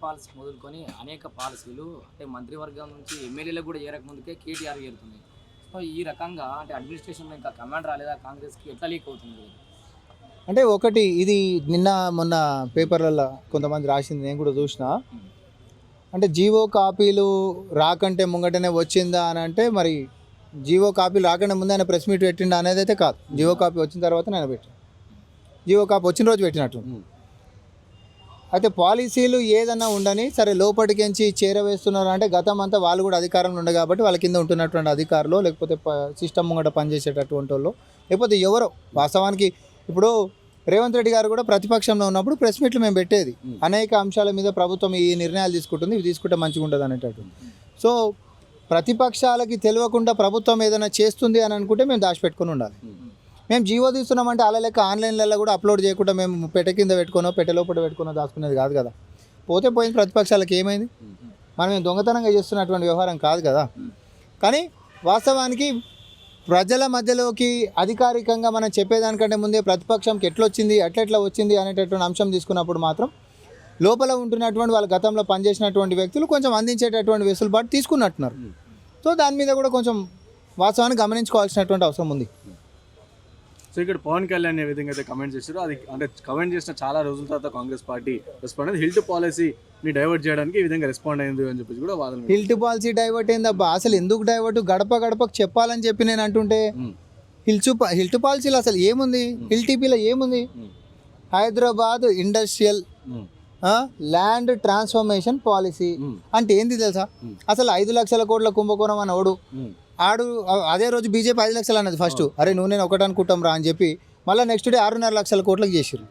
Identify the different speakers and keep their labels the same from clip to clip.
Speaker 1: Policy మొదలుకొని అనేక పాలసీలు అంటే మంత్రివర్గం నుంచి ఎమ్మెల్యేలకు కూడా చేరకముందుకే కేటీఆర్ చేరుతుంది. సో ఈ రకంగా అంటే అడ్మినిస్ట్రేషన్లో ఇంకా కమాండ్ రాలేదా కాంగ్రెస్కి, ఎట్లా లీక్ అవుతుంది?
Speaker 2: అంటే ఒకటి ఇది నిన్న మొన్న పేపర్లలో కొంతమంది రాసింది నేను కూడా చూసిన. అంటే జీవో కాపీలు రాకంటే ముంగటనే వచ్చిందా అని అంటే మరి జీవో కాపీలు రాకంటే ముందే ఆయన ప్రెస్ మీట్ పెట్టిండా అనేది అయితే కాదు. జీవో కాపీ వచ్చిన తర్వాత నేను పెట్టాను. జీవో కాపీ వచ్చిన రోజు పెట్టినట్టు. అయితే పాలసీలు ఏదన్నా ఉండని సరే లోపలికించి చేరవేస్తున్నారు అంటే గతం అంతా వాళ్ళు కూడా అధికారంలో ఉండే కాబట్టి వాళ్ళ కింద ఉంటున్నటువంటి అధికారులు లేకపోతే సిస్టమ్ ముంగట పనిచేసేటటువంటి వాళ్ళు లేకపోతే ఎవరో వాస్తవానికి ఇప్పుడు రేవంత్ రెడ్డి గారు కూడా ప్రతిపక్షంలో ఉన్నప్పుడు ప్రెస్ మీట్లు మేము పెట్టేది అనేక అంశాల మీద ప్రభుత్వం ఈ నిర్ణయాలు తీసుకుంటుంది, ఇవి తీసుకుంటే మంచిగా ఉంటుంది అనేటట్టు. సో ప్రతిపక్షాలకి తెలియకుండా ప్రభుత్వం ఏదైనా చేస్తుంది అని అనుకుంటే మేము దాచిపెట్టుకుని ఉండాలి. మేము జీవో తీస్తున్నామంటే అలా లెక్క ఆన్లైన్లలో కూడా అప్లోడ్ చేయకుండా మేము పెట్టె కింద పెట్టుకునో పెట్టె లోపల పెట్టుకునో దాచుకునేది కాదు కదా. పోతే పోయింది, ప్రతిపక్షాలకు ఏమైంది? మనం దొంగతనంగా చేస్తున్నటువంటి వ్యవహారం కాదు కదా. కానీ వాస్తవానికి ప్రజల మధ్యలోకి అధికారికంగా మనం చెప్పేదానికంటే ముందే ప్రతిపక్షంకి ఎట్లొచ్చింది ఎట్లెట్లా వచ్చింది అనేటటువంటి అంశం తీసుకున్నప్పుడు మాత్రం లోపల ఉంటున్నటువంటి వాళ్ళ గతంలో పనిచేసినటువంటి వ్యక్తులు కొంచెం అందించేటటువంటి వెసులుబాటు తీసుకున్నట్టున్నారు. సో దాని మీద కూడా కొంచెం వాస్తవాన్ని గమనించుకోవాల్సినటువంటి అవసరం ఉంది.
Speaker 3: సో ఇక్కడ పవన్ కళ్యాణ్ ఏ విధంగా అయితే కమెంట్ చేశారో అది అంటే కమెంట్ చేసిన చాలా రోజుల తర్వాత కాంగ్రెస్ పార్టీ రెస్పాండ్ అయింది. హిల్ట్ పాలసీని డైవర్ట్ చేయడానికి ఈ విధంగా రెస్పాండ్ అయింది అని చెప్పి కూడా వాదన.
Speaker 2: హిల్ట్ పాలసీ డైవర్ట్ అయిందబ్బా, అసలు ఎందుకు డైవర్ట్? గడప గడపకు చెప్పాలని చెప్పి నేను అంటుంటే హిల్ట్ పాలసీలో అసలు ఏముంది? హిల్టీపీలో ఏముంది? Hyderabad industrial land transformation policy అంటే ఏంది తెలుసా? అసలు 5 లక్షల కోట్ల కుంభకోణం అని ఆడు అదే రోజు బీజేపీ 5 లక్షలు అన్నది ఫస్ట్. అరే నువ్వు నేను ఒకటి అనుకుంటాం రా అని చెప్పి మళ్ళీ నెక్స్ట్ డే 6.5 లక్షల కోట్లకు చేసారు.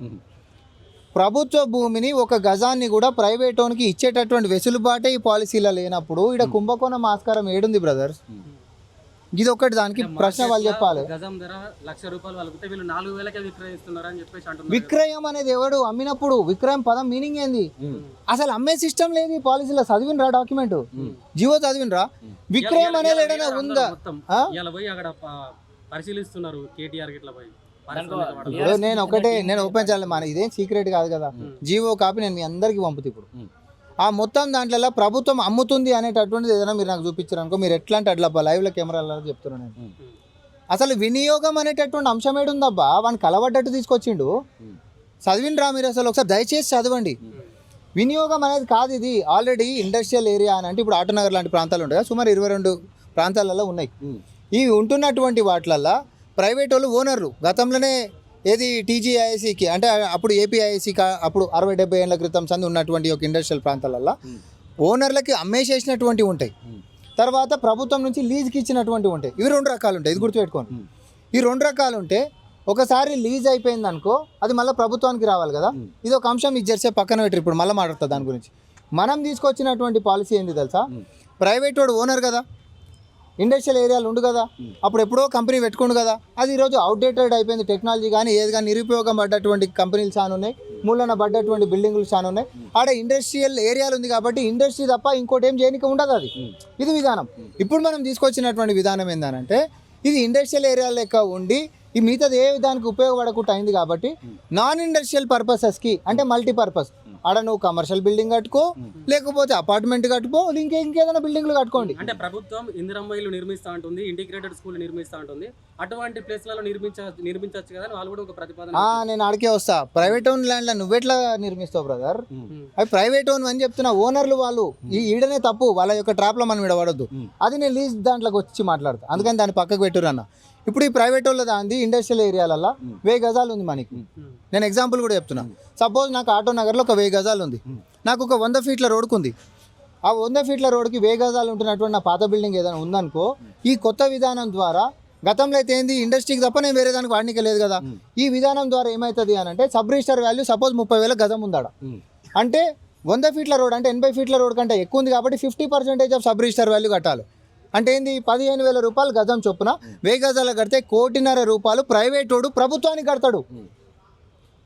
Speaker 2: ప్రభుత్వ భూమిని ఒక గజాన్ని కూడా ప్రైవేట్ ఓన్కి ఇచ్చేటటువంటి వెసులుబాటే ఈ పాలసీలో లేనప్పుడు ఇక్కడ కుంభకోణం ఆస్కారం ఏడుంది బ్రదర్స్? ఇది ఒకటి దానికి ప్రశ్న వాళ్ళు చెప్పాలి.
Speaker 4: గజం ధర ₹1,00,000 వాళ్ళకుంటే వీళ్ళు 4,000కే విక్రయిస్తున్నారు అని చెప్పేసి అంటున్నారు.
Speaker 2: విక్రయం అనేది ఎవడు అమ్మినప్పుడు విక్రయం పదం మీనింగ్ ఏంది? అసలు అమ్మే సిస్టమ్ లేదు ఈ పాలసీలో. చదివినరా డాక్యుమెంట్? జీవో చదివినరా? విక్రయం అనేది ఏదైనా ఉందా?
Speaker 4: ఇలా పోయి అక్కడ పరిశీలిస్తున్నారు కేటీఆర్ గిట్ల పోయి.
Speaker 2: నేను ఓపెన్ చేయాలి, మన ఇదేం సీక్రెట్ కాదు కదా. జీవో కాపీ నేను మీ అందరికీ పంపుతా. ఇప్పుడు ఆ మొత్తం దాంట్లో ప్రభుత్వం అమ్ముతుంది అనేటటువంటిది ఏదైనా మీరు నాకు చూపించారు అనుకో, మీరు ఎట్లా అంటే అట్లా లైవ్లో కెమెరాలో చెప్తున్నాను నేను. అసలు వినియోగం అనేటటువంటి అంశం ఏడుందబ్బా? వాడిని కలవడ్డట్టు తీసుకొచ్చిండు. చదివినరా మీరు? అసలు ఒకసారి దయచేసి చదవండి. వినియోగం అనేది కాదు ఇది. ఆల్రెడీ ఇండస్ట్రియల్ ఏరియా అని అంటే ఇప్పుడు ఆటోనగర్ లాంటి ప్రాంతాలు ఉంటాయి, సుమారు 22 ప్రాంతాలలో ఉన్నాయి. ఇవి ఉంటున్నటువంటి వాటిలల్లో ప్రైవేట్ వాళ్ళు ఓనర్లు గతంలోనే ఏది టీజీఐఐసికి అంటే అప్పుడు ఏపీఐఐసికి అప్పుడు 60-70 ఏళ్ల క్రితం సంది ఉన్నటువంటి ఒక ఇండస్ట్రియల్ ప్రాంతాలల్లో ఓనర్లకి అమ్మేసేసినటువంటి ఉంటాయి. తర్వాత ప్రభుత్వం నుంచి లీజ్కి ఇచ్చినటువంటి ఉంటాయి. ఇవి 2 రకాలు ఉంటాయి, ఇది గుర్తుపెట్టుకోండి. ఈ 2 రకాలు ఉంటే ఒకసారి లీజ్ అయిపోయింది అనుకో అది మళ్ళీ ప్రభుత్వానికి రావాలి కదా. ఇది ఒక అంశం ఇది జరిసే పక్కన పెట్టి ఇప్పుడు మళ్ళీ మాట్లాడతా దాని గురించి. మనం తీసుకొచ్చినటువంటి పాలసీ ఏంది తెలుసా? ప్రైవేట్ వాడు ఓనర్ కదా, ఇండస్ట్రియల్ ఏరియాలు ఉండు కదా, అప్పుడు ఎప్పుడో కంపెనీ పెట్టుకుండు కదా, అది ఈరోజు అవుట్డేటెడ్ అయిపోయింది. టెక్నాలజీ కానీ ఏది కానీ నిరుపయోగం పడ్డటువంటి కంపెనీలు చాలా ఉన్నాయి, మూలన పడ్డటువంటి బిల్డింగ్లు చాలా ఉన్నాయి. ఆడ ఇండస్ట్రియల్ ఏరియాలు ఉంది కాబట్టి ఇండస్ట్రీ తప్ప ఇంకోటి ఏం చేయడానికి ఉండదు. అది ఇది విధానం. ఇప్పుడు మనం తీసుకొచ్చినటువంటి విధానం ఏంటంటే ఇది ఇండస్ట్రియల్ ఏరియా లెక్క ఉండి ఈ మిగతాది ఏ విధానికి ఉపయోగపడకుండా అయింది కాబట్టి నాన్ ఇండస్ట్రియల్ పర్పసెస్కి అంటే మల్టీపర్పస్ ఆడ నువ్వు కమర్షియల్ బిల్డింగ్ కట్టుకో, లేకపోతే అపార్ట్మెంట్ కట్టుకో, ఇంకేదైనా బిల్డింగ్లు కట్టుకోండి.
Speaker 4: అంటే ప్రభుత్వం ఇందిరమ్మ ఇల్లు నిర్మిస్తూ ఉంటుంది, ఇంటిగ్రేటెడ్ స్కూల్ నిర్మిస్తూ ఉంటుంది, అటువంటి ప్లేస్లలో నిర్మించవచ్చు కదా వాళ్ళు కూడా ఒక ప్రతిపాదన.
Speaker 2: నేను అడిగే వస్తా. ప్రైవేట్ ఓన్ ల్యాండ్లో నువ్వెట్లా నిర్మిస్తావు బ్రదర్? అవి ప్రైవేట్ ఓన్ అని చెప్తున్నా. ఓనర్లు వాళ్ళు ఈడనే తప్పు, వాళ్ళ యొక్క ట్రాప్లో మనం విడవడద్దు. అది నేను లీజ్ దాంట్లోకి వచ్చి మాట్లాడతా, అందుకని దాన్ని పక్కకు పెట్టురన్న. ఇప్పుడు ఈ ప్రైవేట్ వాళ్ళ దాంది ఇండస్ట్రియల్ ఏరియాలలో 1000 గజాలు ఉంది మనకి. నేను ఎగ్జాంపుల్ కూడా చెప్తున్నా. సపోజ్ నాకు ఆటో నగర్లో ఒక 1000 గజాలు ఉంది, నాకు ఒక 100 ఫీట్ల రోడ్కు ఉంది. ఆ 100 ఫీట్ల రోడ్కి 1000 గజాలు ఉంటున్నటువంటి నా పాత బిల్డింగ్ ఏదైనా ఉందనుకో, ఈ కొత్త విధానం ద్వారా గతంలో అయితే ఏంది ఇండస్ట్రీకి తప్ప నేను వేరే దానికి వాడనికే లేదు కదా. ఈ విధానం ద్వారా ఏమవుతుంది అని అంటే సబ్ రిజిస్టర్ వాల్యూ సపోజ్ 30,000 గజం ఉందాడ అంటే 100 ఫీట్ల రోడ్ అంటే 80 ఫీట్ల రోడ్ కంటే ఎక్కువ ఉంది కాబట్టి 50% ఆఫ్ సబ్ రిజిస్టర్ వాల్యూ కట్టాలి. అంటే ఏంది 15,000 రూపాయలు గజం చొప్పున 1000 గజాలు కడితే ₹1.5 ప్రైవేట్ వాడు ప్రభుత్వానికి కడతాడు.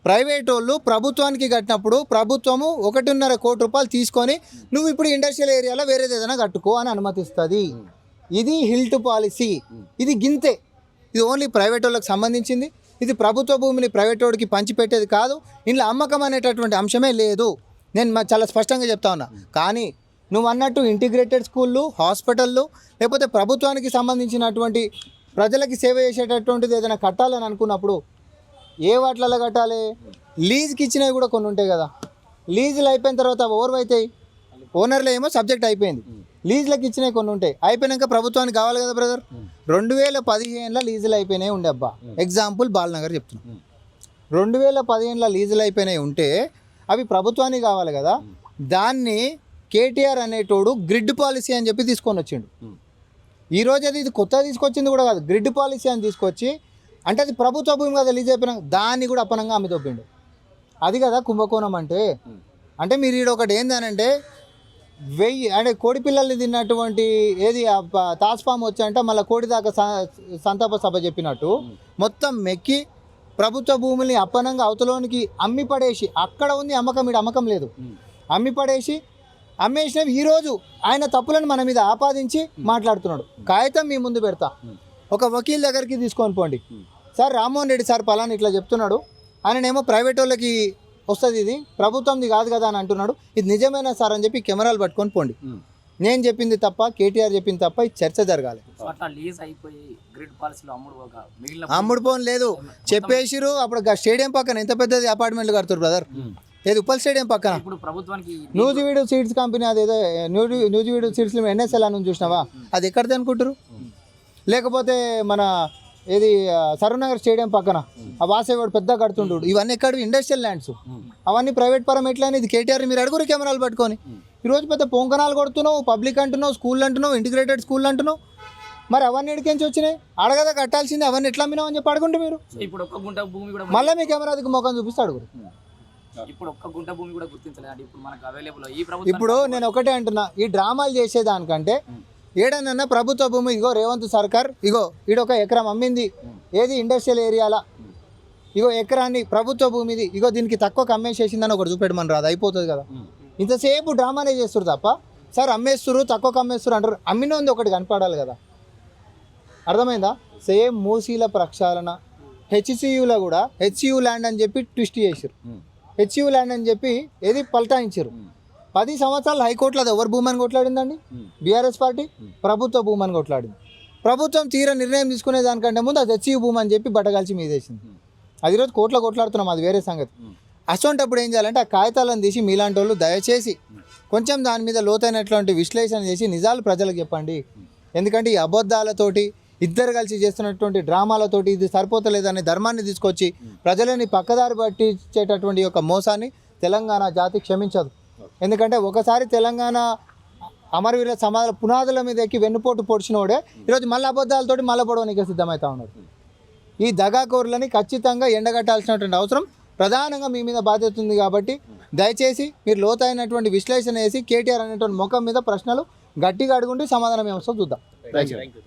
Speaker 2: ప్రైవేట్ వాళ్ళు ప్రభుత్వానికి కట్టినప్పుడు ప్రభుత్వము ₹1.5 తీసుకొని నువ్వు ఇప్పుడు ఇండస్ట్రియల్ ఏరియాలో వేరేది ఏదైనా కట్టుకో అని అనుమతిస్తుంది. ఇది హిల్ట్ పాలసీ. ఇది గింతే. ఇది ఓన్లీ ప్రైవేట్ వాళ్ళకి సంబంధించింది. ఇది ప్రభుత్వ భూమిని ప్రైవేట్ వాడికి పంచిపెట్టేది కాదు. ఇందులో అమ్మకం అనేటటువంటి అంశమే లేదు. నేను చాలా స్పష్టంగా చెప్తా ఉన్నా. కానీ నువ్వు అన్నట్టు ఇంటిగ్రేటెడ్ స్కూళ్ళు, హాస్పిటళ్ళు, లేకపోతే ప్రభుత్వానికి సంబంధించినటువంటి ప్రజలకి సేవ చేసేటటువంటిది ఏదైనా కట్టాలని అనుకున్నప్పుడు ఏ వాటిలలో కట్టాలి? లీజ్కి ఇచ్చినవి కూడా కొన్ని ఉంటాయి కదా. లీజులు అయిపోయిన తర్వాత ఓవర్ అవుతాయి, ఓనర్లు ఏమో సబ్జెక్ట్ అయిపోయింది, లీజులకు ఇచ్చినవి కొన్ని ఉంటాయి. అయిపోయినాక ప్రభుత్వానికి కావాలి కదా బ్రదర్. 2015లో లీజులు అయిపోయినాయి ఉండే అబ్బా. ఎగ్జాంపుల్ బాలనగర్ చెప్తున్నాను. 2015లో లీజులు అయిపోయినాయి ఉంటే అవి ప్రభుత్వానికి కావాలి కదా. దాన్ని కేటీఆర్ అనేటోడు గ్రిడ్ పాలసీ అని చెప్పి తీసుకొని వచ్చిండు. ఈరోజు అది ఇది కొత్తగా తీసుకొచ్చింది కూడా కాదు, గ్రిడ్ పాలసీ అని తీసుకొచ్చి, అంటే అది ప్రభుత్వ భూమి కదా రిలీజ్ అయిపోయినా దాన్ని కూడా అపనంగా అమ్మి తొప్పిండు. అది కదా కుంభకోణం అంటే. అంటే మీరు ఈడ ఒకటి ఏందనంటే 1000 అంటే కోడి పిల్లల్ని తిన్నటువంటి ఏది తాస్పామ్ వచ్చాయంటే మళ్ళీ కోడి దాకా సంతాప సభ చెప్పినట్టు మొత్తం మెక్కి ప్రభుత్వ భూముల్ని అపనంగా అవతలోనికి అమ్మి పడేసి, అక్కడ ఉంది అమ్మకం, ఈడ అమ్మకం లేదు, అమ్మి పడేసి అమ్మేసినవి ఈరోజు ఆయన తప్పులను మన మీద ఆపాదించి మాట్లాడుతున్నాడు. కాగితం మీ ముందు పెడతా, ఒక వకీల్ దగ్గరికి తీసుకొని పోండి, సార్ రామ్మోహన్ రెడ్డి సార్ పలానా ఇట్లా చెప్తున్నాడు, ఆయనేమో ప్రైవేట్ వాళ్ళకి వస్తుంది, ఇది ప్రభుత్వంది కాదు కదా అని అంటున్నాడు, ఇది నిజమేనా సార్ అని చెప్పి కెమెరాలు పట్టుకొని పోండి. నేను చెప్పింది తప్ప, కేటీఆర్ చెప్పింది తప్ప, ఈ చర్చ జరగాలి. అమ్ముడు పోను లేదు చెప్పేసిరు. అప్పుడు స్టేడియం పక్కన ఎంత పెద్దది అపార్ట్మెంట్లు కడుతున్నారు బ్రదర్, ఏది ఉప్పల్ స్టేడియం పక్కన.
Speaker 1: ఇప్పుడు ప్రభుత్వానికి
Speaker 2: న్యూజివీడు సీడ్స్ కంపెనీ, అదేదో న్యూజివీడు సీడ్స్ ఎన్ఎస్ఎల్ అని చూసినావా, అది ఎక్కడిది అనుకుంటారు? లేకపోతే మన ఏది సరూనగర్ స్టేడియం పక్కన ఆ వాసేవాడు పెద్ద కడుతుండు, ఇవన్నీ ఎక్కడ ఇండస్ట్రియల్ ల్యాండ్స్, అవన్నీ ప్రైవేట్ పరం ఎట్లా అనేది కేటీఆర్ మీరు అడుగురు కెమెరాలు పట్టుకొని. ఈరోజు పెద్ద పొంకనాలు కొడుతున్నావు, పబ్లిక్ అంటున్నావు, స్కూల్ అంటున్నావు, ఇంటిగ్రేటెడ్ స్కూల్ అంటున్నావు, మరి అవన్నీ ఎడికించి వచ్చినాయి? అడగదా కట్టాల్సింది, అవన్నీ ఎట్లా అమ్మినావు అని చెప్పి అడుగుంటే మీరు
Speaker 1: ఇప్పుడు ఒక్క గుంట భూమి కూడా
Speaker 2: మళ్ళీ మీ కెమెరాకి ముఖం చూపిస్తే అడుగురు.
Speaker 1: ఇప్పుడు ఒక్క గుంట భూమి కూడా గుర్తించలేదు ఇప్పుడు మనకు అవైలబుల్ ఈ ప్రభుత్వం.
Speaker 2: ఇప్పుడు నేను ఒకటే అంటున్నా, ఈ డ్రామాలు చేసేదానికంటే ఏడన్నా ప్రభుత్వ భూమి, ఇగో రేవంత్ సర్కార్ ఇగో ఈడొక ఎకరం అమ్మింది, ఏది ఇండస్ట్రియల్ ఏరియాలో, ఇగో ఎకరాన్ని ప్రభుత్వ భూమిది, ఇగో దీనికి తక్కువ అమ్మేసేసిందని ఒకటి చూపెట్టమని రాదు, అయిపోతుంది కదా. ఇంతసేపు డ్రామానే చేస్తారు తప్ప, సార్ అమ్మేస్తారు తక్కువ అమ్మేస్తారు అంటారు, అమ్మినోంది ఒకటి కనపడాలి కదా. అర్థమైందా? సేమ్ మూసీల ప్రక్షాళన, హెచ్సియులో కూడా హెచ్సియు ల్యాండ్ అని చెప్పి ట్విస్ట్ చేశారు, హెచ్సియు ల్యాండ్ అని చెప్పి ఏది పల్టాయించారు. 10 సంవత్సరాలు హైకోర్టులో అది ఎవరు భూమని కొట్లాడిందండి? బీఆర్ఎస్ పార్టీ ప్రభుత్వ భూమని కొట్లాడింది. ప్రభుత్వం తీర నిర్ణయం తీసుకునే దానికంటే ముందు అది హెచ్సియు భూమి అని చెప్పి బట్టగాల్చి మీదేసింది. అది ఈరోజు కోర్టులో కొట్లాడుతున్నాం, అది వేరే సంగతి. అసొంటప్పుడు ఏం చేయాలంటే ఆ కాగితాలను తీసి మీలాంటి వాళ్ళు దయచేసి కొంచెం దాని మీద లోతైనటువంటి విశ్లేషణ చేసి నిజాలు ప్రజలకు చెప్పండి. ఎందుకంటే ఈ అబద్ధాలతోటి ఇద్దరు కలిసి చేస్తున్నటువంటి డ్రామాలతోటి ఇది సరిపోతలేదనే ధర్మాన్ని తీసుకొచ్చి ప్రజలని పక్కదారి పట్టించేటటువంటి యొక్క మోసాన్ని తెలంగాణ జాతి క్షమించదు. ఎందుకంటే ఒకసారి తెలంగాణ అమరవీర సమాధుల పునాదుల మీద ఎక్కి వెన్నుపోటు పొడిచినోడే ఈరోజు మళ్ళీ అబద్ధాలతోటి మళ్ళీ పొడవనికి సిద్ధమవుతా ఉన్నారు. ఈ దగాకోరులని ఖచ్చితంగా ఎండగట్టాల్సినటువంటి అవసరం ప్రధానంగా మీ మీద బాధ్యత ఉంది. కాబట్టి దయచేసి మీరు లోతైనటువంటి విశ్లేషణ చేసి కేటీఆర్ అనేటువంటి ముఖం మీద ప్రశ్నలు గట్టిగా అడుగుంటే సమాధానం ఏమొస్తుందో చూద్దాం.